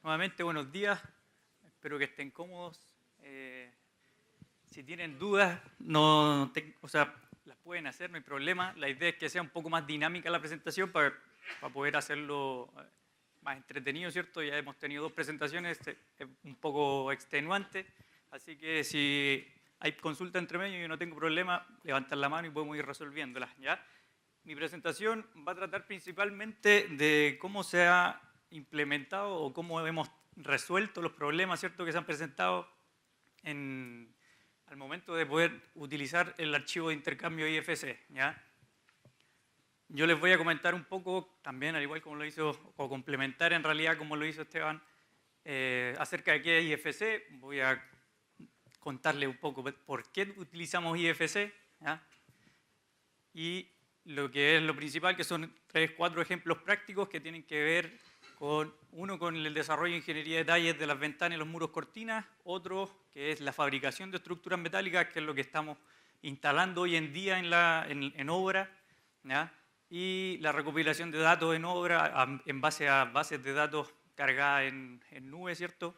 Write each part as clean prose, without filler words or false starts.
Nuevamente, buenos días. Espero que estén cómodos. Si tienen dudas, las pueden hacer, no hay problema. La idea es que sea un poco más dinámica la presentación para poder hacerlo más entretenido, ¿cierto? Ya hemos tenido 2 presentaciones, es un poco extenuante. Así que si hay consulta entre medio, yo no tengo problema, levantar la mano y podemos ir resolviéndolas, ¿ya? Mi presentación va a tratar principalmente de cómo se ha implementado o cómo hemos resuelto los problemas, ¿cierto?, que se han presentado al momento de poder utilizar el archivo de intercambio IFC, ¿ya? Yo les voy a comentar un poco también, al igual como lo hizo, o complementar en realidad como lo hizo Esteban, acerca de qué es IFC. Voy a contarles un poco por qué utilizamos IFC, ¿ya? Y lo que es lo principal, que son 3, 4 ejemplos prácticos que tienen que ver con, uno, con el desarrollo de ingeniería de detalles de las ventanas y los muros cortinas, otro que es la fabricación de estructuras metálicas, que es lo que estamos instalando hoy en día en obra, ¿ya? Y la recopilación de datos en obra en base a bases de datos cargadas en nube, ¿cierto?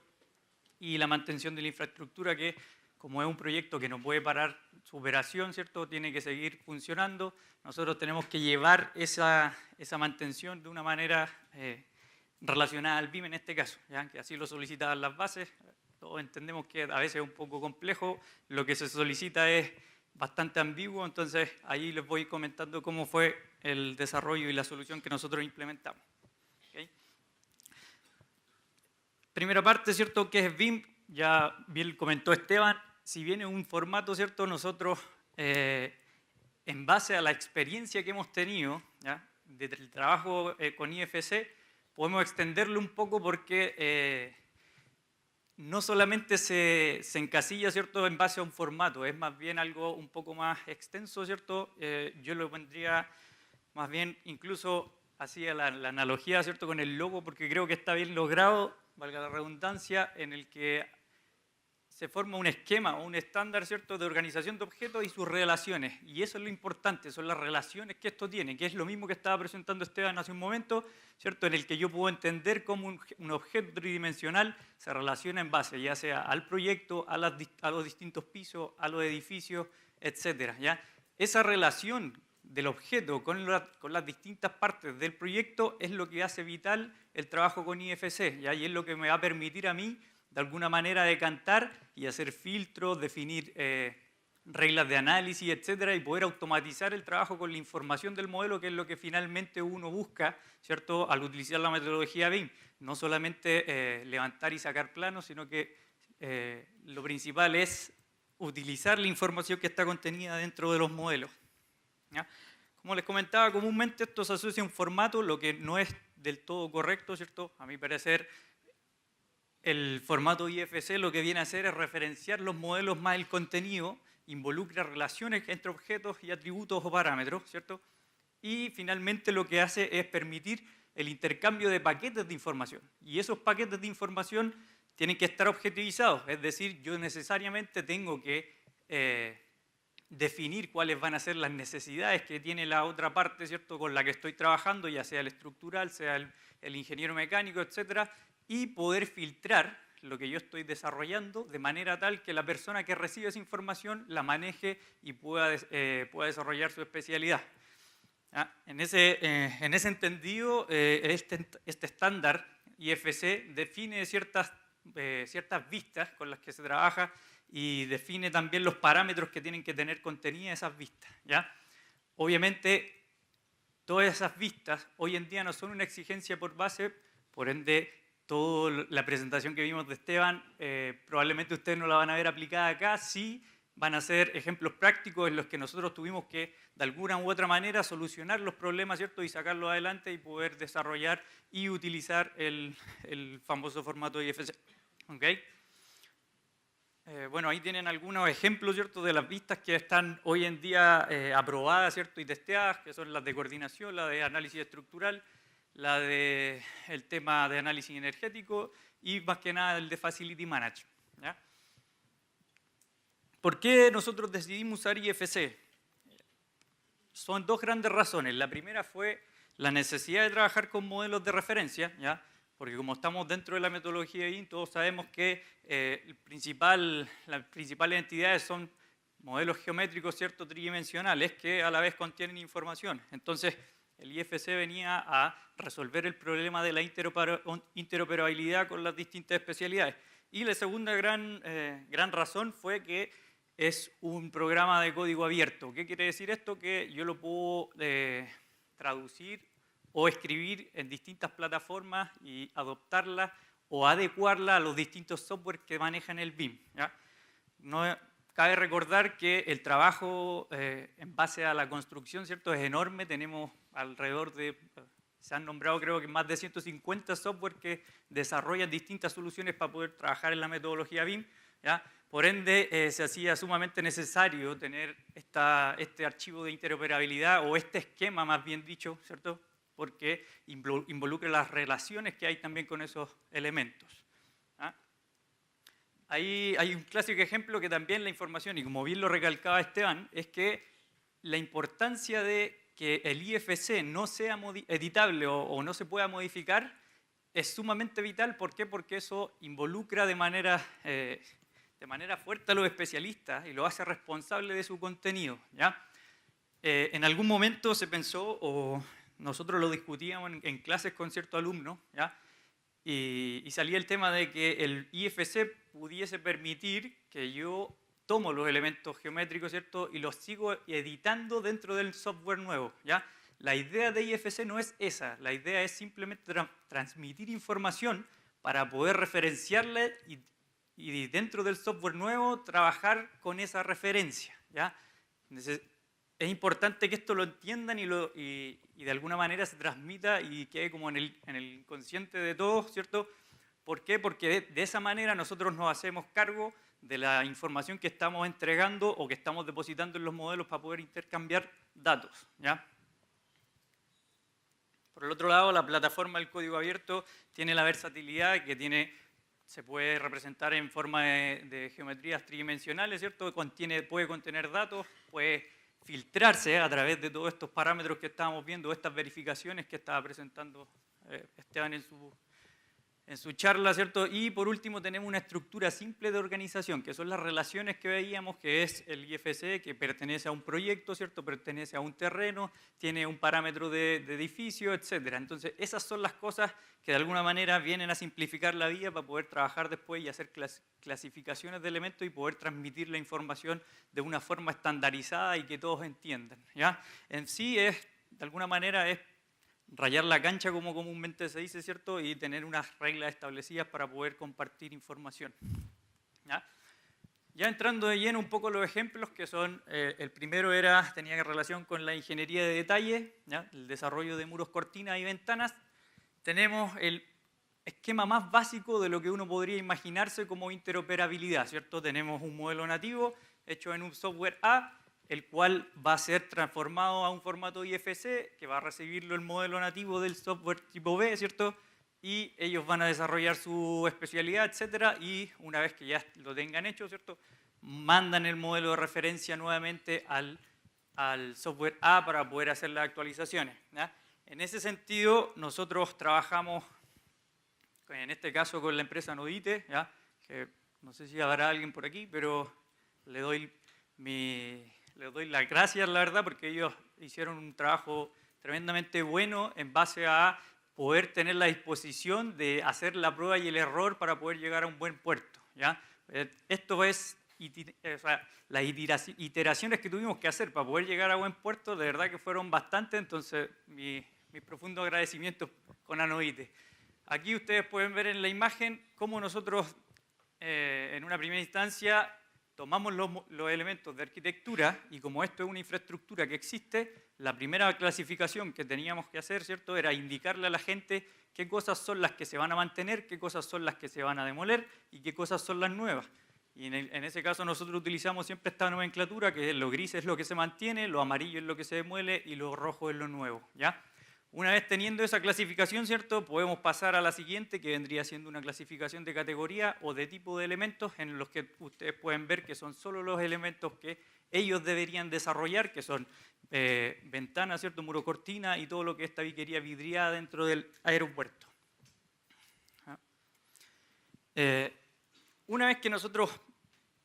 Y la mantención de la infraestructura, que como es un proyecto que no puede parar su operación, ¿cierto?, tiene que seguir funcionando. Nosotros tenemos que llevar esa mantención de una manera relacionada al BIM en este caso, ¿ya? Que así lo solicitaban las bases. Todos entendemos que a veces es un poco complejo, lo que se solicita es bastante ambiguo, entonces ahí les voy comentando cómo fue el desarrollo y la solución que nosotros implementamos. ¿Okay? Primera parte, ¿cierto?, que es BIM, ya bien comentó Esteban. Si viene un formato, ¿cierto?, nosotros en base a la experiencia que hemos tenido, ¿ya?, del trabajo con IFC, podemos extenderlo un poco porque no solamente se encasilla, ¿cierto?, en base a un formato, es más bien algo un poco más extenso, ¿cierto? Yo lo pondría más bien incluso hacía la analogía, ¿cierto?, con el logo, porque creo que está bien logrado, valga la redundancia, en el que se forma un esquema o un estándar, ¿cierto?, de organización de objetos y sus relaciones. Y eso es lo importante, son las relaciones que esto tiene, que es lo mismo que estaba presentando Esteban hace un momento, ¿cierto?, en el que yo puedo entender cómo un objeto tridimensional se relaciona en base, ya sea al proyecto, a los distintos pisos, a los edificios, etc. ¿Ya? Esa relación del objeto con las distintas partes del proyecto es lo que hace vital el trabajo con IFC, ¿ya? Y es lo que me va a permitir a mí de alguna manera decantar y hacer filtros, definir reglas de análisis, etcétera, y poder automatizar el trabajo con la información del modelo, que es lo que finalmente uno busca, ¿cierto?, al utilizar la metodología BIM. No solamente levantar y sacar planos, sino que lo principal es utilizar la información que está contenida dentro de los modelos, ¿ya? Como les comentaba, comúnmente esto se asocia a un formato, lo que no es del todo correcto, ¿cierto? A mi parecer, el formato IFC lo que viene a hacer es referenciar los modelos más el contenido, involucra relaciones entre objetos y atributos o parámetros, ¿cierto? Y finalmente lo que hace es permitir el intercambio de paquetes de información. Y esos paquetes de información tienen que estar objetivizados, es decir, yo necesariamente tengo que definir cuáles van a ser las necesidades que tiene la otra parte, ¿cierto?, con la que estoy trabajando, ya sea el estructural, sea el ingeniero mecánico, etcétera, y poder filtrar lo que yo estoy desarrollando de manera tal que la persona que recibe esa información la maneje y pueda desarrollar su especialidad. ¿Ah? En ese entendido, este estándar IFC define ciertas vistas con las que se trabaja y define también los parámetros que tienen que tener contenidas esas vistas, ¿ya? Obviamente, todas esas vistas hoy en día no son una exigencia por base, por ende, toda la presentación que vimos de Esteban, probablemente ustedes no la van a ver aplicada acá, sí van a ser ejemplos prácticos en los que nosotros tuvimos que, de alguna u otra manera, solucionar los problemas, ¿cierto?, y sacarlos adelante y poder desarrollar y utilizar el famoso formato IFC. ¿Okay? Bueno, ahí tienen algunos ejemplos, ¿cierto?, de las vistas que están hoy en día aprobadas, ¿cierto?, y testeadas, que son las de coordinación, la de análisis estructural, la del tema de análisis energético y más que nada el de Facility Management, ¿ya? ¿Por qué nosotros decidimos usar IFC? Son 2 grandes razones. La primera fue la necesidad de trabajar con modelos de referencia, ¿ya? porque como estamos dentro de la metodología de BIM, todos sabemos que las principales entidades son modelos geométricos, ¿cierto?, tridimensionales, que a la vez contienen información. Entonces, el IFC venía a resolver el problema de la interoperabilidad con las distintas especialidades. Y la segunda gran razón fue que es un programa de código abierto. ¿Qué quiere decir esto? Que yo lo puedo traducir o escribir en distintas plataformas y adoptarla o adecuarla a los distintos softwares que manejan el BIM, ¿ya? No, cabe recordar que el trabajo en base a la construcción, ¿cierto?, es enorme. Tenemos alrededor de, se han nombrado creo que más de 150 software que desarrollan distintas soluciones para poder trabajar en la metodología BIM, ¿ya? Por ende, se hacía sumamente necesario tener este archivo de interoperabilidad o este esquema, más bien dicho, ¿cierto?, porque involucra las relaciones que hay también con esos elementos. ¿Ah? Ahí hay un clásico ejemplo que también la información, y como bien lo recalcaba Esteban, es que la importancia de que el IFC no sea editable o no se pueda modificar es sumamente vital. ¿Por qué? Porque eso involucra de manera fuerte a los especialistas y lo hace responsable de su contenido, ¿ya? En algún momento se pensó, o nosotros lo discutíamos en clases con ciertos alumnos, ¿ya? Y salía el tema de que el IFC pudiese permitir que yo tomo los elementos geométricos, ¿cierto?, y los sigo editando dentro del software nuevo, ¿ya? La idea de IFC no es esa, la idea es simplemente transmitir información para poder referenciarla y dentro del software nuevo trabajar con esa referencia, ¿ya? Es importante que esto lo entiendan y de alguna manera se transmita y quede como en el inconsciente de todos, ¿cierto? ¿Por qué? Porque de esa manera nosotros nos hacemos cargo de la información que estamos entregando o que estamos depositando en los modelos para poder intercambiar datos, ¿ya? Por el otro lado, la plataforma del código abierto tiene la versatilidad que se puede representar en forma de geometrías tridimensionales, ¿cierto? Puede contener datos, puede filtrarse a través de todos estos parámetros que estábamos viendo, estas verificaciones que estaba presentando Esteban en su charla, ¿cierto? Y por último tenemos una estructura simple de organización, que son las relaciones que veíamos, que es el IFC, que pertenece a un proyecto, ¿cierto?, pertenece a un terreno, tiene un parámetro de edificio, etc. Entonces, esas son las cosas que de alguna manera vienen a simplificar la vida para poder trabajar después y hacer clasificaciones de elementos y poder transmitir la información de una forma estandarizada y que todos entiendan, ¿ya? En sí de alguna manera es rayar la cancha, como comúnmente se dice, ¿cierto?, y tener unas reglas establecidas para poder compartir información, ¿ya? Ya entrando de lleno un poco los ejemplos, que son, el primero tenía relación con la ingeniería de detalle, ¿ya?, el desarrollo de muros, cortinas y ventanas. Tenemos el esquema más básico de lo que uno podría imaginarse como interoperabilidad, ¿cierto? Tenemos un modelo nativo hecho en un software A, el cual va a ser transformado a un formato IFC, que va a recibirlo el modelo nativo del software tipo B, ¿cierto? Y ellos van a desarrollar su especialidad, etcétera, y una vez que ya lo tengan hecho, ¿cierto?, mandan el modelo de referencia nuevamente al software A para poder hacer las actualizaciones, ¿ya? En ese sentido, nosotros trabajamos, en este caso, con la empresa Nodite, ¿ya?, que no sé si habrá alguien por aquí, pero le doy las gracias, la verdad, porque ellos hicieron un trabajo tremendamente bueno en base a poder tener la disposición de hacer la prueba y el error para poder llegar a un buen puerto, ¿ya? Esto es, las iteraciones que tuvimos que hacer para poder llegar a buen puerto, de verdad que fueron bastantes, entonces mi profundo agradecimiento con Anodite. Aquí ustedes pueden ver en la imagen cómo nosotros, en una primera instancia, tomamos los elementos de arquitectura y como esto es una infraestructura que existe, la primera clasificación que teníamos que hacer, ¿cierto?, era indicarle a la gente qué cosas son las que se van a mantener, qué cosas son las que se van a demoler y qué cosas son las nuevas. Y en ese caso nosotros utilizamos siempre esta nomenclatura, que lo gris es lo que se mantiene, lo amarillo es lo que se demuele y lo rojo es lo nuevo, ¿ya? Una vez teniendo esa clasificación, ¿cierto?, podemos pasar a la siguiente, que vendría siendo una clasificación de categoría o de tipo de elementos, en los que ustedes pueden ver que son solo los elementos que ellos deberían desarrollar, que son ventanas, ¿cierto?, muro, cortina y todo lo que es tabiquería vidriada dentro del aeropuerto. Una vez que nosotros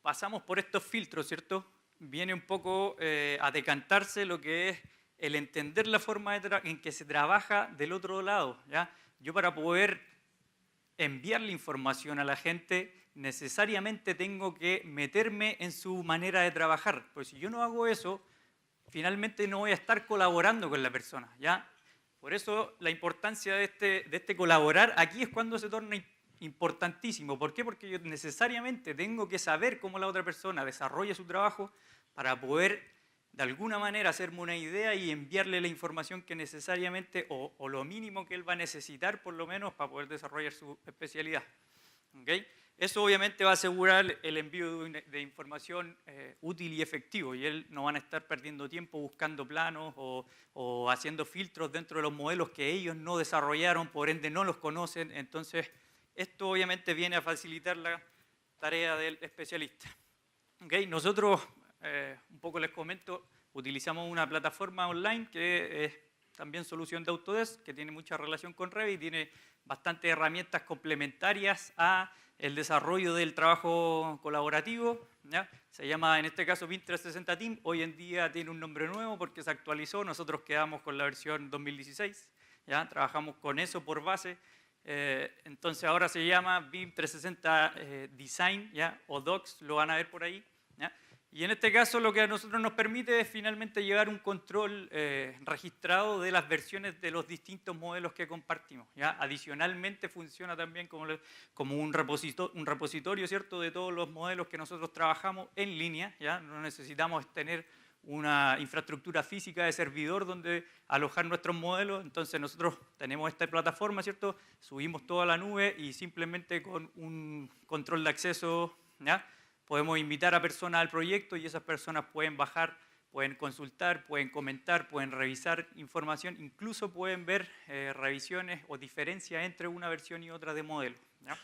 pasamos por estos filtros, ¿cierto? Viene un poco a decantarse lo que es el entender la forma en que se trabaja del otro lado, ¿ya? Yo para poder enviarle información a la gente, necesariamente tengo que meterme en su manera de trabajar. Pues si yo no hago eso, finalmente no voy a estar colaborando con la persona, ¿ya? Por eso la importancia de este colaborar aquí es cuando se torna importantísimo. ¿Por qué? Porque yo necesariamente tengo que saber cómo la otra persona desarrolla su trabajo para poder de alguna manera hacerme una idea y enviarle la información que necesariamente o lo mínimo que él va a necesitar por lo menos para poder desarrollar su especialidad. ¿Okay? Eso obviamente va a asegurar el envío de información útil y efectivo y él no van a estar perdiendo tiempo buscando planos o haciendo filtros dentro de los modelos que ellos no desarrollaron, por ende no los conocen. Entonces, esto obviamente viene a facilitar la tarea del especialista. ¿Okay? Nosotros, un poco les comento, utilizamos una plataforma online que es también solución de Autodesk, que tiene mucha relación con Revit, tiene bastantes herramientas complementarias a el desarrollo del trabajo colaborativo, ¿ya? Se llama en este caso BIM 360 Team, hoy en día tiene un nombre nuevo porque se actualizó, nosotros quedamos con la versión 2016, ¿ya? Trabajamos con eso por base, entonces ahora se llama BIM 360 Design, ¿ya? O Docs, lo van a ver por ahí, ¿ya? Y en este caso lo que a nosotros nos permite es finalmente llevar un control registrado de las versiones de los distintos modelos que compartimos, ¿ya? Adicionalmente funciona también como un repositorio, ¿cierto? De todos los modelos que nosotros trabajamos en línea, ¿ya? No necesitamos tener una infraestructura física de servidor donde alojar nuestros modelos, entonces nosotros tenemos esta plataforma, ¿cierto? Subimos todo a la nube y simplemente con un control de acceso, ¿ya? Podemos invitar a personas al proyecto y esas personas pueden bajar, pueden consultar, pueden comentar, pueden revisar información, incluso pueden ver revisiones o diferencias entre una versión y otra de modelo, ¿ya?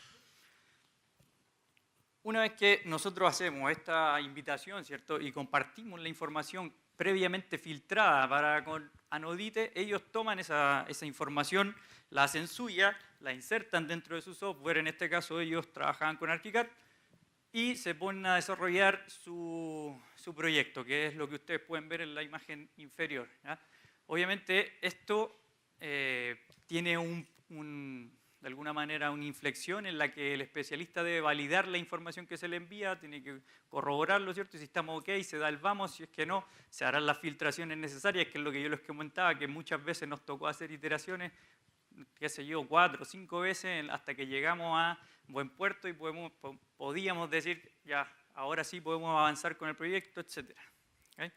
Una vez que nosotros hacemos esta invitación, ¿cierto? Y compartimos la información previamente filtrada para con Anodite, ellos toman esa información, la hacen suya, la insertan dentro de su software, en este caso ellos trabajaban con ArchiCAD, y se ponen a desarrollar su proyecto, que es lo que ustedes pueden ver en la imagen inferior, ¿ya? Obviamente esto tiene de alguna manera una inflexión en la que el especialista debe validar la información que se le envía, tiene que corroborarlo, ¿cierto? Si estamos ok, se da el vamos, si es que no, se harán las filtraciones necesarias, que es lo que yo les comentaba, que muchas veces nos tocó hacer iteraciones, qué sé yo, 4 o 5 veces hasta que llegamos a buen puerto y podíamos decir, ya, ahora sí podemos avanzar con el proyecto, etc. ¿Okay?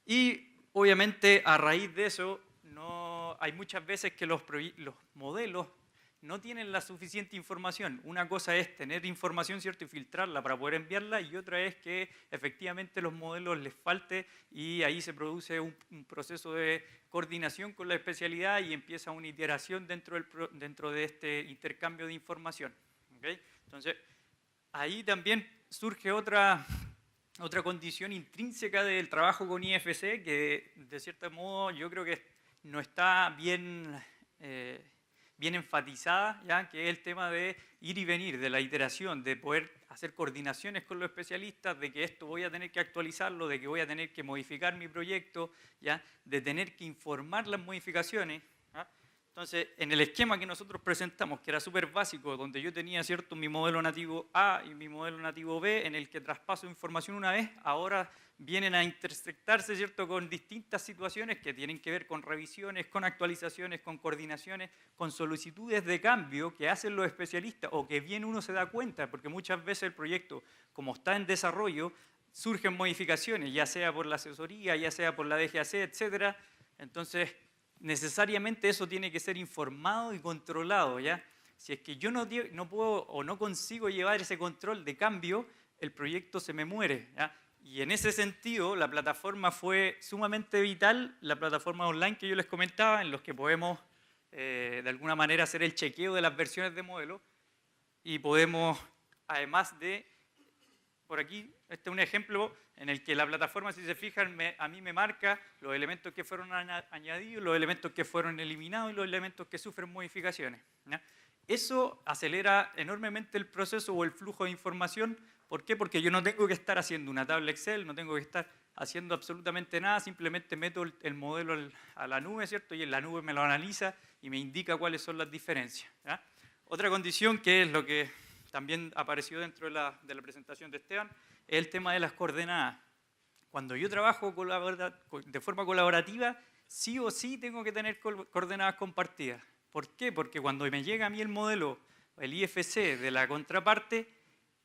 Y obviamente a raíz de eso, hay muchas veces que los modelos no tienen la suficiente información. Una cosa es tener información, ¿cierto? Y filtrarla para poder enviarla, y otra es que efectivamente los modelos les falte y ahí se produce un proceso de coordinación con la especialidad y empieza una iteración dentro de este intercambio de información. ¿Okay? Entonces, ahí también surge otra condición intrínseca del trabajo con IFC que de cierto modo yo creo que no está bien enfatizada, ¿ya? Que es el tema de ir y venir, de la iteración, de poder hacer coordinaciones con los especialistas, de que esto voy a tener que actualizarlo, de que voy a tener que modificar mi proyecto, ¿ya? De tener que informar las modificaciones, ¿ya? Entonces, en el esquema que nosotros presentamos, que era súper básico, donde yo tenía, ¿cierto?, mi modelo nativo A y mi modelo nativo B, en el que traspaso información una vez, ahora vienen a intersectarse, ¿cierto?, con distintas situaciones que tienen que ver con revisiones, con actualizaciones, con coordinaciones, con solicitudes de cambio que hacen los especialistas o que bien uno se da cuenta, porque muchas veces el proyecto, como está en desarrollo, surgen modificaciones, ya sea por la asesoría, ya sea por la DGAC, etc. Entonces, necesariamente eso tiene que ser informado y controlado, ¿ya? Si es que yo no puedo o no consigo llevar ese control de cambio, el proyecto se me muere, ¿ya? Y en ese sentido, la plataforma fue sumamente vital, la plataforma online que yo les comentaba, en los que podemos de alguna manera hacer el chequeo de las versiones de modelo y podemos, además de, por aquí, este es un ejemplo en el que la plataforma, si se fijan, a mí me marca los elementos que fueron añadidos, los elementos que fueron eliminados y los elementos que sufren modificaciones, ¿ya? Eso acelera enormemente el proceso o el flujo de información. ¿Por qué? Porque yo no tengo que estar haciendo una tabla Excel, no tengo que estar haciendo absolutamente nada, simplemente meto el modelo a la nube, ¿cierto? Y en la nube me lo analiza y me indica cuáles son las diferencias, ¿ya? Otra condición, que es lo que también apareció dentro de la presentación de Esteban, es el tema de las coordenadas. Cuando yo trabajo de forma colaborativa, sí o sí tengo que tener coordenadas compartidas. ¿Por qué? Porque cuando me llega a mí el modelo, el IFC de la contraparte,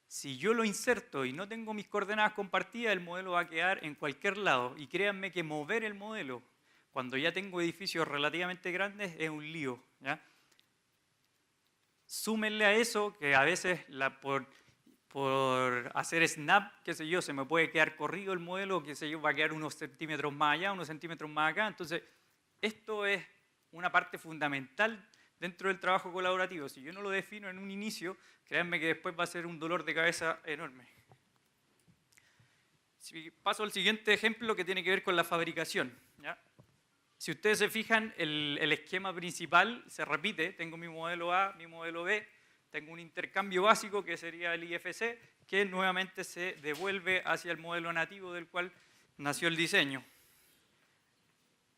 si yo lo inserto y no tengo mis coordenadas compartidas, el modelo va a quedar en cualquier lado. Y créanme que mover el modelo, cuando ya tengo edificios relativamente grandes, es un lío, ¿ya? Súmenle a eso que a veces por hacer snap, qué sé yo, se me puede quedar corrido el modelo, qué sé yo, va a quedar unos centímetros más allá, unos centímetros más acá. Entonces, esto es una parte fundamental dentro del trabajo colaborativo. Si yo no lo defino en un inicio, créanme que después va a ser un dolor de cabeza enorme. Si paso al siguiente ejemplo, que tiene que ver con la fabricación, ¿ya? Si ustedes se fijan, el esquema principal se repite. Tengo mi modelo A, mi modelo B, tengo un intercambio básico que sería el IFC, que nuevamente se devuelve hacia el modelo nativo del cual nació el diseño.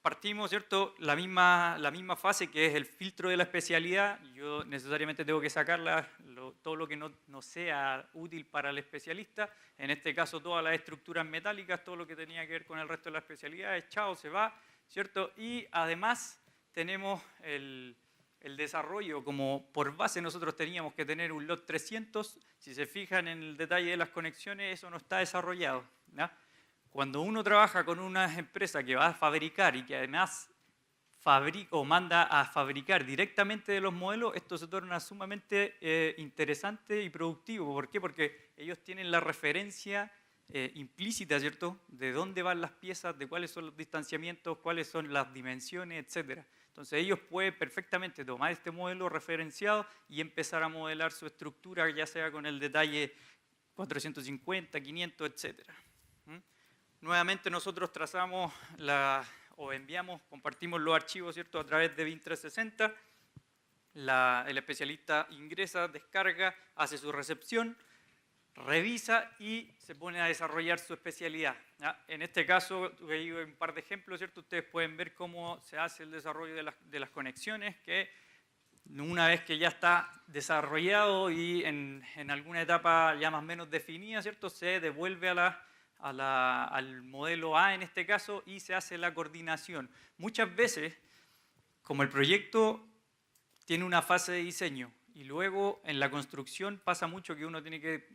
Partimos, ¿cierto?, la misma fase, que es el filtro de la especialidad. Yo necesariamente tengo que sacar todo lo que no sea útil para el especialista. En este caso, todas las estructuras metálicas, todo lo que tenía que ver con el resto de la especialidad, chao, se va, ¿cierto? Y además tenemos el desarrollo. Como por base nosotros teníamos que tener un lot 300, si se fijan en el detalle de las conexiones, eso no está desarrollado, ¿ya? Cuando uno trabaja con una empresa que va a fabricar y que además fabrica o manda a fabricar directamente de los modelos, esto se torna sumamente interesante y productivo. ¿Por qué? Porque ellos tienen la referencia implícita, ¿cierto?, de dónde van las piezas, de cuáles son los distanciamientos, cuáles son las dimensiones, etc. Entonces ellos pueden perfectamente tomar este modelo referenciado y empezar a modelar su estructura, ya sea con el detalle 450, 500, etc. Nuevamente nosotros trazamos compartimos los archivos, ¿cierto?, a través de BIM 360. El especialista ingresa, descarga, hace su recepción, revisa y se pone a desarrollar su especialidad, ¿ya? En este caso, tuve un par de ejemplos, ¿cierto? Ustedes pueden ver cómo se hace el desarrollo de las conexiones, que una vez que ya está desarrollado y en alguna etapa ya más o menos definida, ¿cierto?, se devuelve al modelo A en este caso y se hace la coordinación. Muchas veces, como el proyecto tiene una fase de diseño y luego en la construcción pasa mucho que uno tiene que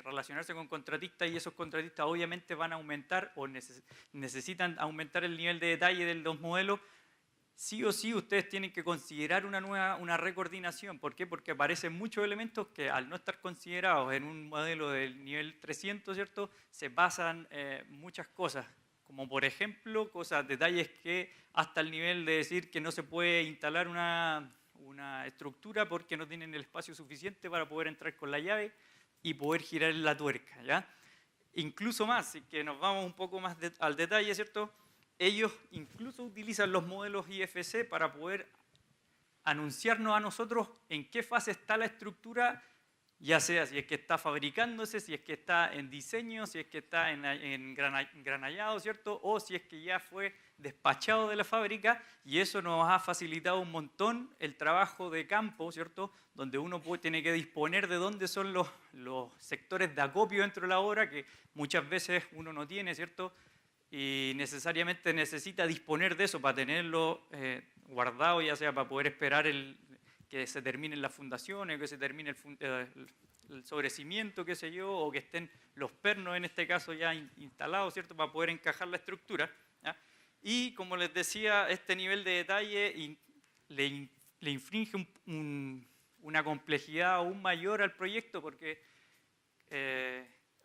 relacionarse con contratistas, y esos contratistas obviamente van a aumentar o necesitan aumentar el nivel de detalle de los modelos. Sí o sí ustedes tienen que considerar una recoordinación. ¿Por qué? Porque aparecen muchos elementos que al no estar considerados en un modelo del nivel 300, ¿cierto?, se pasan muchas cosas, como por ejemplo detalles que hasta el nivel de decir que no se puede instalar una estructura porque no tienen el espacio suficiente para poder entrar con la llave y poder girar la tuerca, ¿ya? Incluso más, si que nos vamos un poco más al detalle, ¿cierto?, ellos incluso utilizan los modelos IFC para poder anunciarnos a nosotros en qué fase está la estructura, ya sea si es que está fabricándose, si es que está en diseño, si es que está en granallado, ¿cierto?, o si es que ya fue despachado de la fábrica, y eso nos ha facilitado un montón el trabajo de campo, ¿cierto?, donde uno tiene que disponer de dónde son los sectores de acopio dentro de la obra, que muchas veces uno no tiene, ¿cierto?, y necesariamente necesita disponer de eso para tenerlo guardado, ya sea para poder esperar que se terminen las fundaciones, que se termine el sobrecimiento, qué sé yo, o que estén los pernos en este caso ya instalados, ¿cierto?, para poder encajar la estructura, ¿ya? Y como les decía, este nivel de detalle le infringe una complejidad aún mayor al proyecto, porque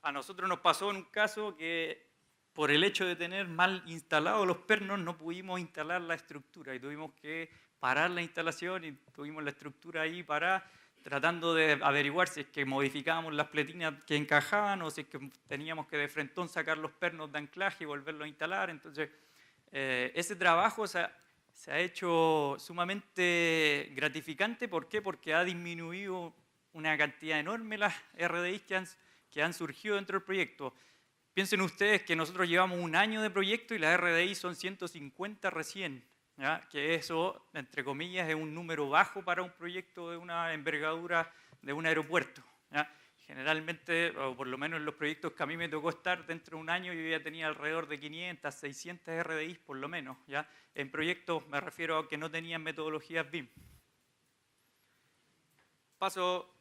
a nosotros nos pasó en un caso que por el hecho de tener mal instalados los pernos no pudimos instalar la estructura y tuvimos que parar la instalación y tuvimos la estructura ahí parada, tratando de averiguar si es que modificábamos las pletinas que encajaban o si es que teníamos que de frentón sacar los pernos de anclaje y volverlos a instalar. Entonces, ese trabajo, o sea, se ha hecho sumamente gratificante. ¿Por qué? Porque ha disminuido una cantidad enorme las RDIs que han surgido dentro del proyecto. Piensen ustedes que nosotros llevamos un año de proyecto y las RDI son 150 recién, ¿ya? Que eso, entre comillas, es un número bajo para un proyecto de una envergadura de un aeropuerto, ¿ya? Generalmente, o por lo menos en los proyectos que a mí me tocó estar, dentro de un año yo ya tenía alrededor de 500, 600 RDIs por lo menos, ¿ya? En proyectos me refiero a que no tenían metodologías BIM. Paso,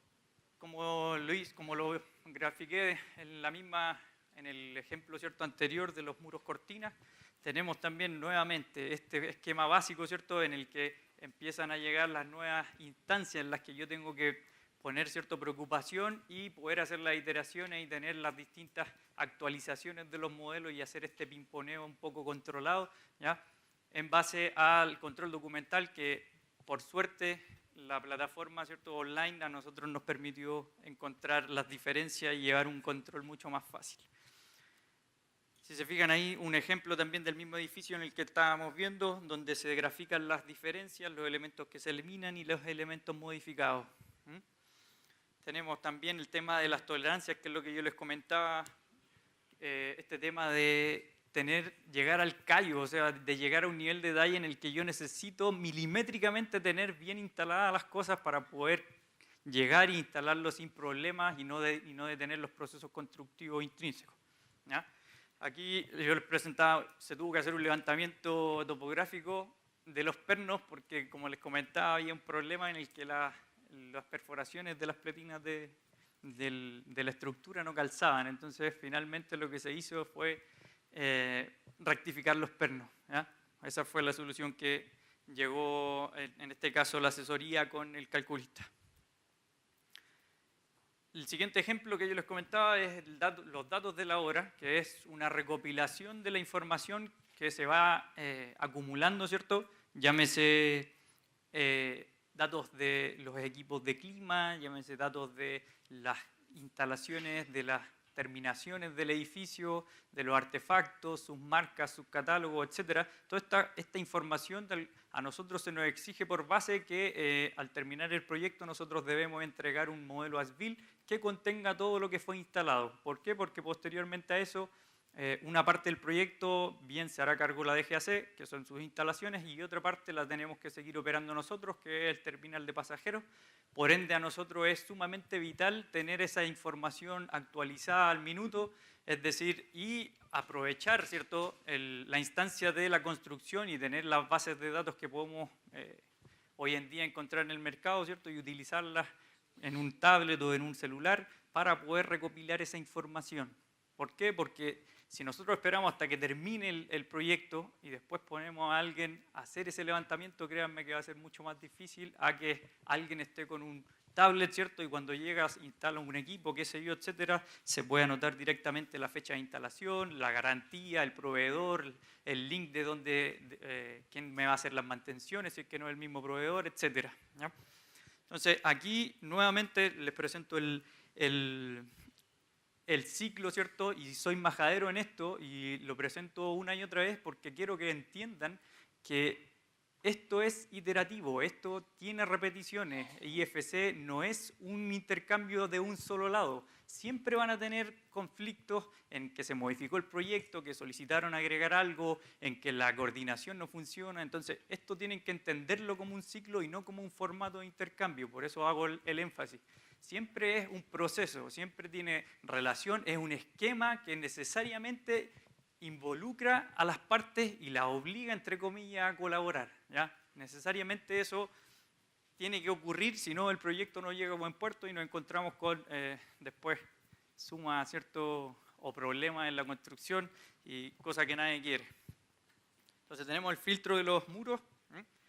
como lo grafiqué en el ejemplo, ¿cierto?, anterior de los muros cortinas, tenemos también nuevamente este esquema básico, ¿cierto?, en el que empiezan a llegar las nuevas instancias en las que yo tengo que poner cierta preocupación y poder hacer las iteraciones y tener las distintas actualizaciones de los modelos y hacer este pimponeo un poco controlado, ¿ya? En base al control documental que, por suerte, la plataforma, ¿cierto?, online a nosotros nos permitió encontrar las diferencias y llevar un control mucho más fácil. Si se fijan ahí, un ejemplo también del mismo edificio en el que estábamos viendo, donde se grafican las diferencias, los elementos que se eliminan y los elementos modificados. Tenemos también el tema de las tolerancias, que es lo que yo les comentaba, este tema de llegar al callo, o sea, de llegar a un nivel de detalle en el que yo necesito milimétricamente tener bien instaladas las cosas para poder llegar e instalarlo sin problemas y no detener los procesos constructivos intrínsecos, ¿ya? Aquí yo les presentaba, se tuvo que hacer un levantamiento topográfico de los pernos porque, como les comentaba, había un problema en el que las perforaciones de las pletinas de la estructura no calzaban. Entonces, finalmente lo que se hizo fue rectificar los pernos, ¿ya? Esa fue la solución que llegó, en este caso, la asesoría con el calculista. El siguiente ejemplo que yo les comentaba es los datos de la obra, que es una recopilación de la información que se va acumulando, ¿cierto? Llámese datos de los equipos de clima, llámese datos de las instalaciones, de las terminaciones del edificio, de los artefactos, sus marcas, sus catálogos, etc. Toda esta información a nosotros se nos exige por base que al terminar el proyecto nosotros debemos entregar un modelo as-built que contenga todo lo que fue instalado. ¿Por qué? Porque posteriormente a eso una parte del proyecto bien se hará cargo la DGAC, que son sus instalaciones, y otra parte la tenemos que seguir operando nosotros, que es el terminal de pasajeros. Por ende, a nosotros es sumamente vital tener esa información actualizada al minuto, es decir, y aprovechar, ¿cierto?, la instancia de la construcción y tener las bases de datos que podemos hoy en día encontrar en el mercado, ¿cierto?, y utilizarlas en un tablet o en un celular para poder recopilar esa información. ¿Por qué? Porque si nosotros esperamos hasta que termine el proyecto y después ponemos a alguien a hacer ese levantamiento, créanme que va a ser mucho más difícil a que alguien esté con un tablet, ¿cierto? Y cuando llegas, instala un equipo, qué sé yo, etcétera, se puede anotar directamente la fecha de instalación, la garantía, el proveedor, el link de quién me va a hacer las mantenciones, si es que no es el mismo proveedor, etcétera, ¿ya? Entonces, aquí nuevamente les presento el ciclo, ¿cierto? Y soy majadero en esto y lo presento una y otra vez porque quiero que entiendan que esto es iterativo, esto tiene repeticiones. IFC no es un intercambio de un solo lado. Siempre van a tener conflictos en que se modificó el proyecto, que solicitaron agregar algo, en que la coordinación no funciona. Entonces, esto tienen que entenderlo como un ciclo y no como un formato de intercambio. Por eso hago el énfasis. Siempre es un proceso, siempre tiene relación, es un esquema que necesariamente involucra a las partes y las obliga, entre comillas, a colaborar, ¿ya? Necesariamente eso tiene que ocurrir, si no el proyecto no llega a buen puerto y nos encontramos con después suma, ¿cierto?, o problemas en la construcción y cosa que nadie quiere. Entonces tenemos el filtro de los muros.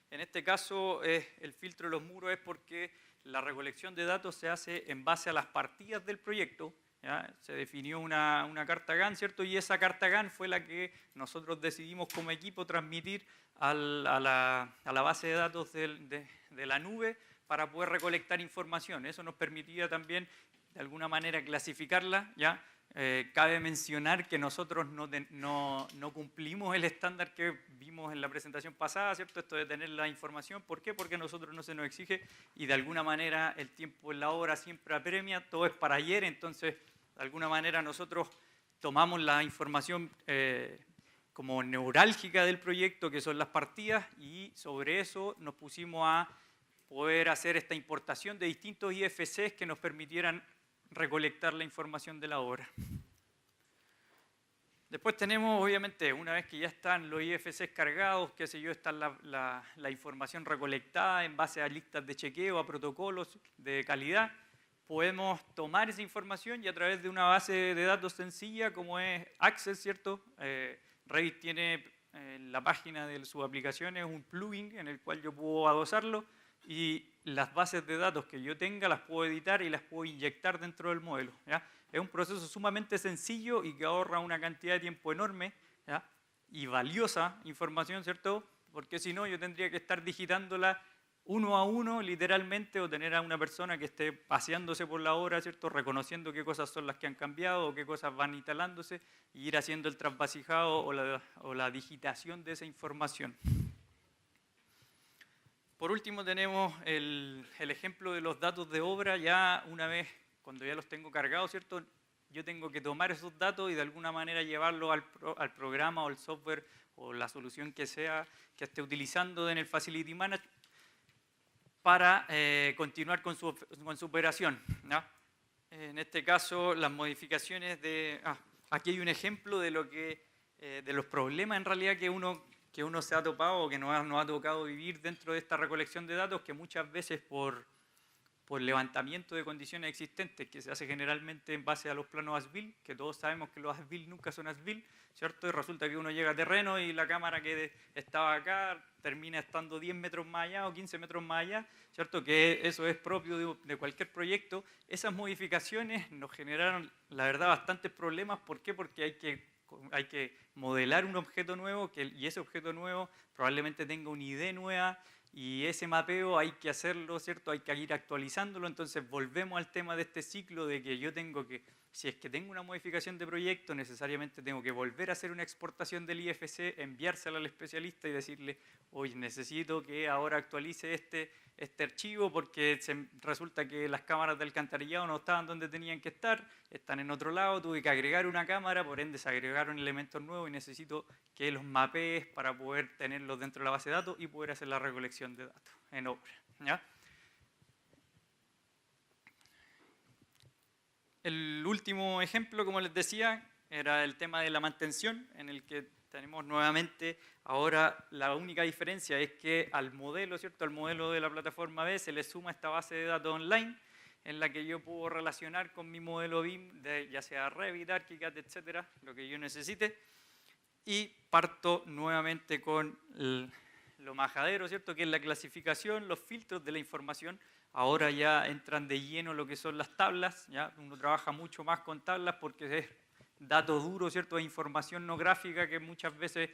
En este caso el filtro de los muros es porque la recolección de datos se hace en base a las partidas del proyecto, ¿ya? Se definió una carta GAN, ¿cierto? Y esa carta GAN fue la que nosotros decidimos como equipo transmitir a la base de datos de la nube para poder recolectar información. Eso nos permitía también, de alguna manera, clasificarla, ¿ya? cabe mencionar que nosotros no cumplimos el estándar que vimos en la presentación pasada, ¿cierto? Esto de tener la información. ¿Por qué? Porque a nosotros no se nos exige y de alguna manera el tiempo en la obra siempre apremia, todo es para ayer, entonces de alguna manera nosotros tomamos la información como neurálgica del proyecto, que son las partidas, y sobre eso nos pusimos a poder hacer esta importación de distintos IFCs que nos permitieran recolectar la información de la obra. Después tenemos, obviamente, una vez que ya están los IFCs cargados, qué sé yo, está la información recolectada en base a listas de chequeo, a protocolos de calidad, podemos tomar esa información y a través de una base de datos sencilla como es Access, ¿cierto? Revit tiene en la página de sus aplicaciones un plugin en el cual yo puedo adosarlo y las bases de datos que yo tenga las puedo editar y las puedo inyectar dentro del modelo, ¿ya? Es un proceso sumamente sencillo y que ahorra una cantidad de tiempo enorme, ¿ya? Y valiosa información, ¿cierto? Porque si no yo tendría que estar digitándola uno a uno, literalmente, o tener a una persona que esté paseándose por la obra, ¿cierto? Reconociendo qué cosas son las que han cambiado o qué cosas van instalándose y ir haciendo el trasvasijado o la digitación de esa información. Por último tenemos el ejemplo de los datos de obra. Ya una vez, cuando ya los tengo cargados, ¿cierto? Yo tengo que tomar esos datos y de alguna manera llevarlos al programa o el software o la solución que sea que esté utilizando en el Facility Management para continuar con su operación, ¿no? En este caso, las modificaciones de... aquí hay un ejemplo de de los problemas en realidad que uno se ha topado o que nos ha tocado vivir dentro de esta recolección de datos, que muchas veces por levantamiento de condiciones existentes, que se hace generalmente en base a los planos ASBIL, que todos sabemos que los ASBIL nunca son ASBIL, ¿cierto? Y resulta que uno llega a terreno y la cámara que estaba acá termina estando 10 metros más allá o 15 metros más allá, ¿cierto? Que eso es propio de cualquier proyecto. Esas modificaciones nos generaron, la verdad, bastantes problemas. ¿Por qué? Porque hay que modelar un objeto nuevo y ese objeto nuevo probablemente tenga una ID nueva y ese mapeo hay que hacerlo, ¿cierto? Hay que ir actualizándolo. Entonces volvemos al tema de este ciclo de que yo tengo que, si es que tengo una modificación de proyecto, necesariamente tengo que volver a hacer una exportación del IFC, enviársela al especialista y decirle, oye, necesito que ahora actualice este archivo porque resulta que las cámaras de alcantarillado no estaban donde tenían que estar, están en otro lado, tuve que agregar una cámara, por ende se agregaron elementos nuevos y necesito que los mapees para poder tenerlos dentro de la base de datos y poder hacer la recolección de datos en obra, ¿ya? El último ejemplo, como les decía, era el tema de la mantención, en el que tenemos nuevamente, ahora la única diferencia es que al modelo, ¿cierto? Al modelo de la plataforma B se le suma esta base de datos online en la que yo puedo relacionar con mi modelo BIM, ya sea Revit, ArchiCAD, etcétera, lo que yo necesite, y parto nuevamente con lo majadero, ¿cierto? Que es la clasificación, los filtros de la información. Ahora ya entran de lleno lo que son las tablas, ¿ya? Uno trabaja mucho más con tablas porque es dato duro, ¿cierto? Es información no gráfica que muchas veces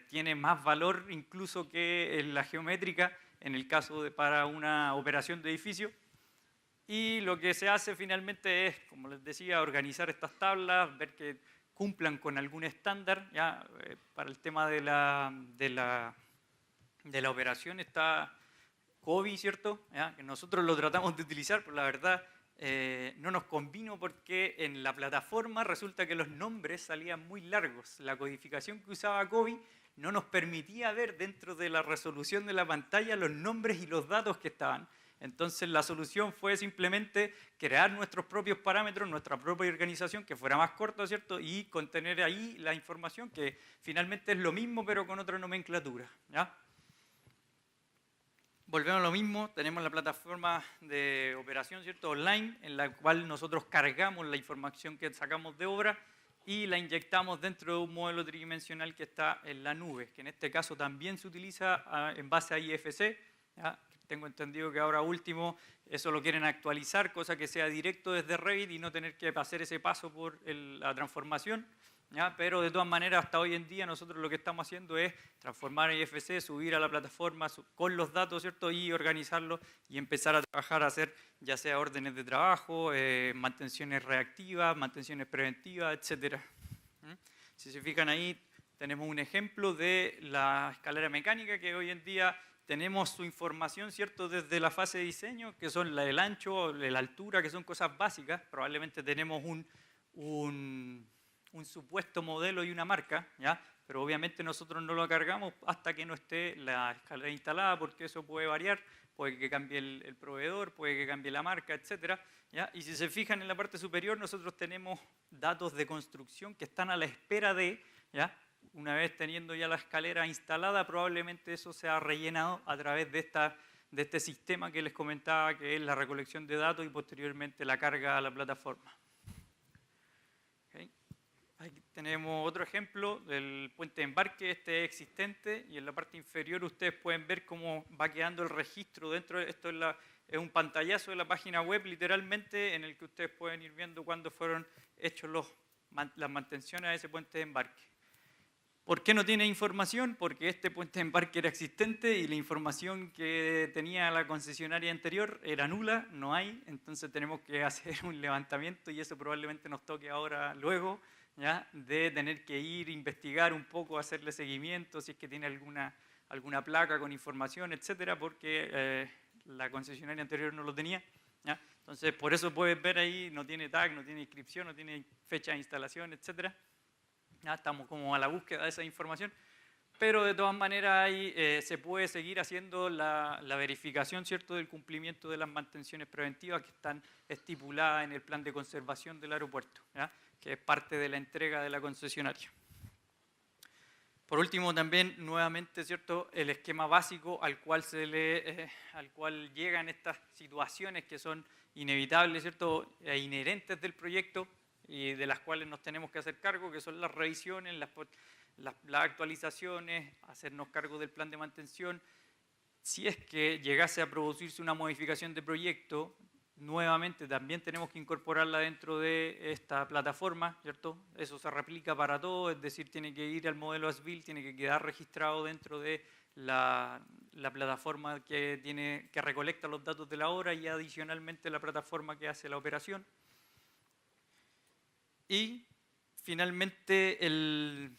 tiene más valor incluso que la geométrica en el caso para una operación de edificio. Y lo que se hace finalmente es, como les decía, organizar estas tablas, ver que cumplan con algún estándar. ¿Ya? Para el tema de la operación está COBI, ¿cierto? ¿Ya? Que nosotros lo tratamos de utilizar, pero la verdad no nos convino porque en la plataforma resulta que los nombres salían muy largos. La codificación que usaba COBI no nos permitía ver dentro de la resolución de la pantalla los nombres y los datos que estaban. Entonces la solución fue simplemente crear nuestros propios parámetros, nuestra propia organización que fuera más corta, ¿cierto? Y contener ahí la información que finalmente es lo mismo pero con otra nomenclatura, ¿ya? Volvemos a lo mismo, tenemos la plataforma de operación, ¿cierto? Online, en la cual nosotros cargamos la información que sacamos de obra y la inyectamos dentro de un modelo tridimensional que está en la nube, que en este caso también se utiliza en base a IFC, ¿ya? Tengo entendido que ahora último eso lo quieren actualizar, cosa que sea directo desde Revit y no tener que hacer ese paso por la transformación, ¿ya? Pero de todas maneras, hasta hoy en día nosotros lo que estamos haciendo es transformar IFC, subir a la plataforma con los datos, ¿cierto? Y organizarlos y empezar a trabajar, a hacer ya sea órdenes de trabajo, mantenciones reactivas, mantenciones preventivas, etc. Si se fijan ahí, tenemos un ejemplo de la escalera mecánica que hoy en día tenemos su información, ¿cierto? Desde la fase de diseño, que son el ancho, la altura, que son cosas básicas. Probablemente tenemos un supuesto modelo y una marca, ¿ya? Pero obviamente nosotros no lo cargamos hasta que no esté la escalera instalada, porque eso puede variar, puede que cambie el proveedor, puede que cambie la marca, etc. ¿Ya? Y si se fijan en la parte superior, nosotros tenemos datos de construcción que están a la espera de, ¿ya? Una vez teniendo ya la escalera instalada, probablemente eso sea rellenado a través de este sistema que les comentaba, que es la recolección de datos y posteriormente la carga a la plataforma. ¿Okay? Aquí tenemos otro ejemplo del puente de embarque, este es existente, y en la parte inferior ustedes pueden ver cómo va quedando el registro dentro de esto. Es un pantallazo de la página web, literalmente, en el que ustedes pueden ir viendo cuándo fueron hechos las mantenciones a ese puente de embarque. ¿Por qué no tiene información? Porque este puente de embarque era existente y la información que tenía la concesionaria anterior era nula, no hay, entonces tenemos que hacer un levantamiento y eso probablemente nos toque ahora luego, ¿ya? De tener que ir, investigar un poco, hacerle seguimiento, si es que tiene alguna placa con información, etcétera, porque la concesionaria anterior no lo tenía, ¿ya? Entonces, por eso puedes ver ahí, no tiene tag, no tiene inscripción, no tiene fecha de instalación, etcétera. Ya estamos como a la búsqueda de esa información, pero de todas maneras ahí se puede seguir haciendo la verificación, ¿cierto?, del cumplimiento de las mantenciones preventivas que están estipuladas en el plan de conservación del aeropuerto, ¿ya? Que es parte de la entrega de la concesionaria. Por último, también nuevamente, ¿cierto?, el esquema básico al cual llegan estas situaciones que son inevitables, ¿cierto?, e inherentes del proyecto, y de las cuales nos tenemos que hacer cargo, que son las revisiones, las actualizaciones, hacernos cargo del plan de mantención. Si es que llegase a producirse una modificación de proyecto, nuevamente también tenemos que incorporarla dentro de esta plataforma, ¿cierto? Eso se replica para todo, es decir, tiene que ir al modelo as-built, tiene que quedar registrado dentro de la plataforma que recolecta los datos de la obra y adicionalmente la plataforma que hace la operación. Y finalmente el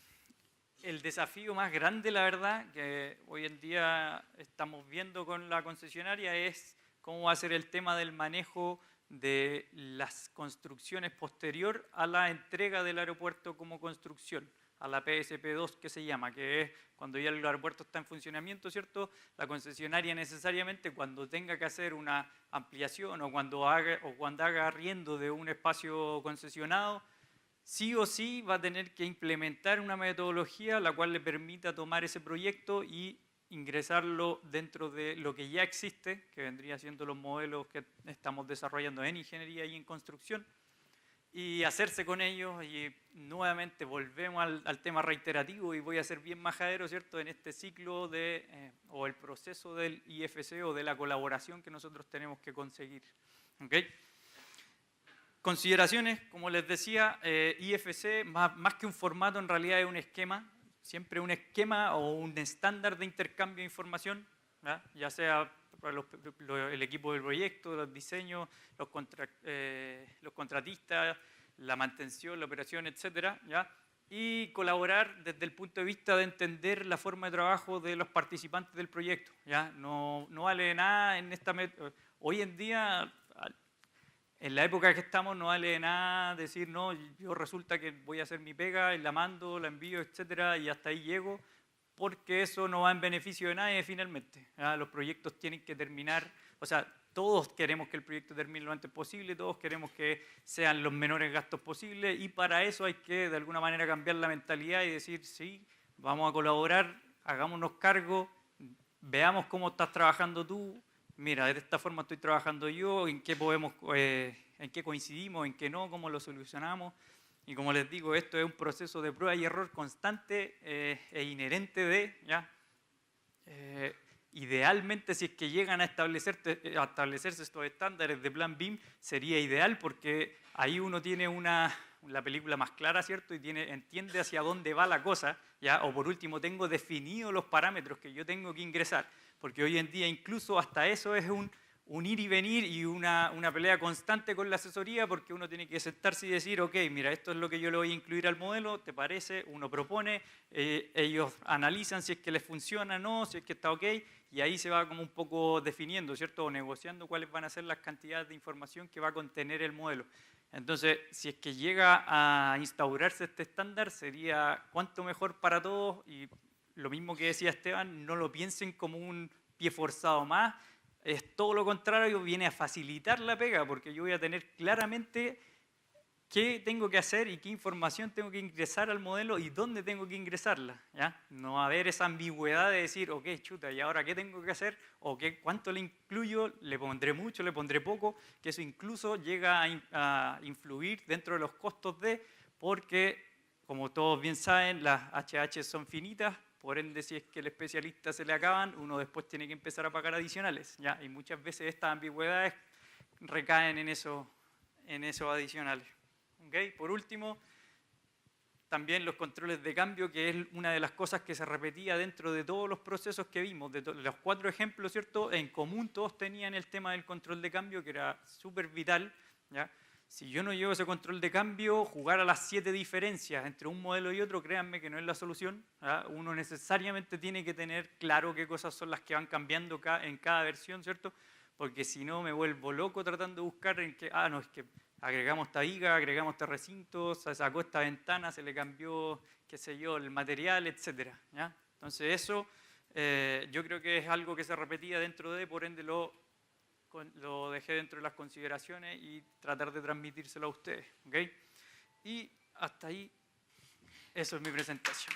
desafío más grande, la verdad, que hoy en día estamos viendo con la concesionaria es cómo va a ser el tema del manejo de las construcciones posterior a la entrega del aeropuerto como construcción, a la PSP2 que se llama, que es cuando ya el aeropuerto está en funcionamiento, ¿cierto? La concesionaria necesariamente cuando tenga que hacer una ampliación o cuando haga arriendo de un espacio concesionado, sí o sí va a tener que implementar una metodología la cual le permita tomar ese proyecto y ingresarlo dentro de lo que ya existe, que vendría siendo los modelos que estamos desarrollando en ingeniería y en construcción, y hacerse con ellos. Y nuevamente volvemos al tema reiterativo y voy a ser bien majadero, ¿cierto?, en este ciclo o el proceso del IFC o de la colaboración que nosotros tenemos que conseguir. ¿Okay? Consideraciones, como les decía, IFC, más que un formato, en realidad es un esquema, siempre un esquema o un estándar de intercambio de información, ¿ya? Ya sea para el equipo del proyecto, los diseños, los contratistas, la mantención, la operación, etcétera, ¿ya? Y colaborar desde el punto de vista de entender la forma de trabajo de los participantes del proyecto, ¿ya? No vale de nada en hoy en día. En la época que estamos no vale de nada decir, no, yo resulta que voy a hacer mi pega, y la mando, la envío, etcétera, y hasta ahí llego, porque eso no va en beneficio de nadie finalmente. ¿Ya? Los proyectos tienen que terminar, o sea, todos queremos que el proyecto termine lo antes posible, todos queremos que sean los menores gastos posibles, y para eso hay que de alguna manera cambiar la mentalidad y decir, sí, vamos a colaborar, hagámonos cargo, veamos cómo estás trabajando tú. Mira, de esta forma estoy trabajando yo, en qué coincidimos, en qué no, cómo lo solucionamos. Y como les digo, esto es un proceso de prueba y error constante e inherente de, ¿ya? Idealmente, si es que llegan a establecerse estos estándares de plan BIM, sería ideal porque ahí uno tiene una la película más clara, ¿cierto? Y entiende hacia dónde va la cosa, ¿ya? O por último, tengo definidos los parámetros que yo tengo que ingresar, porque hoy en día incluso hasta eso es un ir y venir y una pelea constante con la asesoría, porque uno tiene que sentarse y decir, ok, mira, esto es lo que yo le voy a incluir al modelo, ¿te parece? Uno propone, ellos analizan si es que les funciona o no, si es que está ok, y ahí se va como un poco definiendo, ¿cierto? O negociando cuáles van a ser las cantidades de información que va a contener el modelo. Entonces, si es que llega a instaurarse este estándar, sería cuánto mejor para todos, y lo mismo que decía Esteban, no lo piensen como un pie forzado más, es todo lo contrario, viene a facilitar la pega, porque yo voy a tener claramente qué tengo que hacer y qué información tengo que ingresar al modelo y dónde tengo que ingresarla, ¿ya? No va a haber esa ambigüedad de decir, ok, chuta, ¿y ahora qué tengo que hacer? ¿O cuánto le incluyo? ¿Le pondré mucho? ¿Le pondré poco? Que eso incluso llega a influir dentro de los costos porque, como todos bien saben, las HH son finitas, por ende, si es que el especialista se le acaban, uno después tiene que empezar a pagar adicionales, ¿ya? Y muchas veces estas ambigüedades recaen en esos adicionales. ¿Okay? Por último, también los controles de cambio, que es una de las cosas que se repetía dentro de todos los procesos que vimos, de los 4 ejemplos, ¿cierto? En común todos tenían el tema del control de cambio, que era súper vital, ¿ya? Si yo no llevo ese control de cambio, jugar a las 7 diferencias entre un modelo y otro, créanme que no es la solución, ¿ya? Uno necesariamente tiene que tener claro qué cosas son las que van cambiando en cada versión, ¿cierto? Porque si no me vuelvo loco tratando de buscar en que, no, es que agregamos esta viga, agregamos este recinto, se sacó esta ventana, se le cambió, qué sé yo, el material, etcétera, ¿ya? Entonces eso yo creo que es algo que se repetía dentro por ende lo dejé dentro de las consideraciones y tratar de transmitírselo a ustedes, ¿ok? Y hasta ahí, eso es mi presentación.